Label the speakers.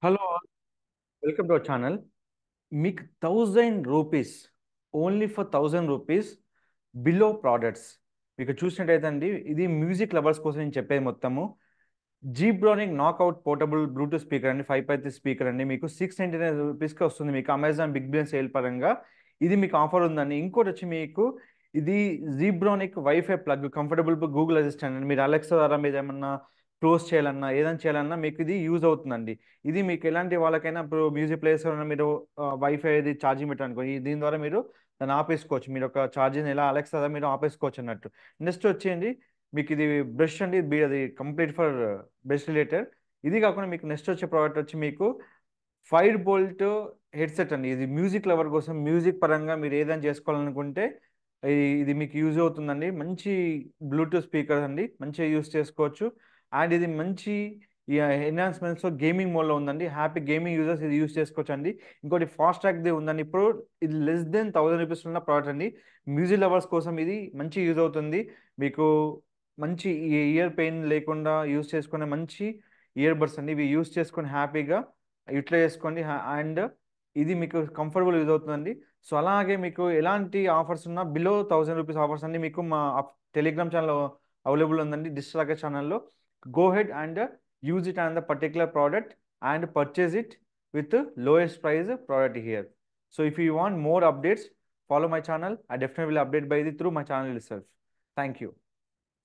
Speaker 1: Hello, welcome to our channel. మీకు 1000 rupees, only for 1000 rupees below products. మీకు చూసినట్టయితే అండి, ఇది మ్యూజిక్ లవర్స్ కోసం నేను చెప్పేది మొత్తము. Zebronic knockout portable Bluetooth speaker అండి, 5.3 స్పీకర్ అండి. మీకు 699 రూపీస్కి వస్తుంది. మీకు అమెజాన్ బిగ్ బిలియన్ సేల్ పరంగా ఇది మీకు ఆఫర్ ఉందండి. ఇంకోటి వచ్చి మీకు ఇది Zebronic wifi plug comfortable Google assistant అండి. మీరు అలెక్సా ద్వారా మీరు ఏమన్నా క్లోజ్ చేయాలన్నా ఏదైనా చేయాలన్నా మీకు ఇది యూజ్ అవుతుందండి. ఇది మీకు ఎలాంటి వాళ్ళకైనా ఇప్పుడు మ్యూజిక్ ప్లేయర్స్ మీరు వైఫై ఇది ఛార్జింగ్ పెట్టారనుకో, దీని ద్వారా మీరు దాన్ని ఆపేసుకోవచ్చు. మీరు ఒక ఛార్జింగ్ ఎలా అలెక్సా ద్వారా మీరు ఆపేసుకోవచ్చు అన్నట్టు. నెక్స్ట్ వచ్చేయండి, మీకు ఇది బ్రష్ అండి, అది కంప్లీట్ ఫర్ బ్రష్ రిలేటెడ్. ఇది కాకుండా మీకు నెక్స్ట్ వచ్చే ప్రోడక్ట్ వచ్చి మీకు ఫైర్ బోల్ట్ హెడ్సెట్ అండి. ఇది మ్యూజిక్ లవర్ కోసం, మ్యూజిక్ పరంగా మీరు ఏదైనా చేసుకోవాలనుకుంటే ఇది మీకు యూజ్ అవుతుందండి. మంచి బ్లూటూత్ స్పీకర్ అండి, మంచిగా యూజ్ చేసుకోవచ్చు. అండ్ ఇది మంచి ఎన్హాన్స్మెంట్స్ గేమింగ్ మోడ్లో ఉందండి. హ్యాపీ గేమింగ్ యూజర్స్ ఇది యూజ్ చేసుకోవచ్చు అండి. ఇంకోటి ఫాస్ట్ ట్రాక్ది ఉందండి. ఇప్పుడు ఇది లెస్ దెన్ 1000 రూపీస్ ఉన్న ప్రోడక్ట్ అండి. మ్యూజిక్ లవర్స్ కోసం ఇది మంచి యూజ్ అవుతుంది. మీకు మంచి ఇయర్ పెయిన్ లేకుండా యూజ్ చేసుకునే మంచి ఇయర్ బడ్స్ అండి. ఇవి యూజ్ చేసుకొని హ్యాపీగా యూటిలైజ్ చేసుకోండి. అండ్ ఇది మీకు కంఫర్టబుల్ యూజ్ అవుతుందండి. సో అలాగే మీకు ఎలాంటి ఆఫర్స్ ఉన్నా బిలో 1000 రూపీస్ ఆఫర్స్ అన్ని మీకు మా టెలిగ్రామ్ ఛానల్ అవైలబుల్ ఉందండి. డిజిటల్ ఛానల్లో go head and use it on the particular product and purchase it with the lowest price product here. So if you want more updates, follow my channel. I definitely will update by the through my channel itself. Thank you.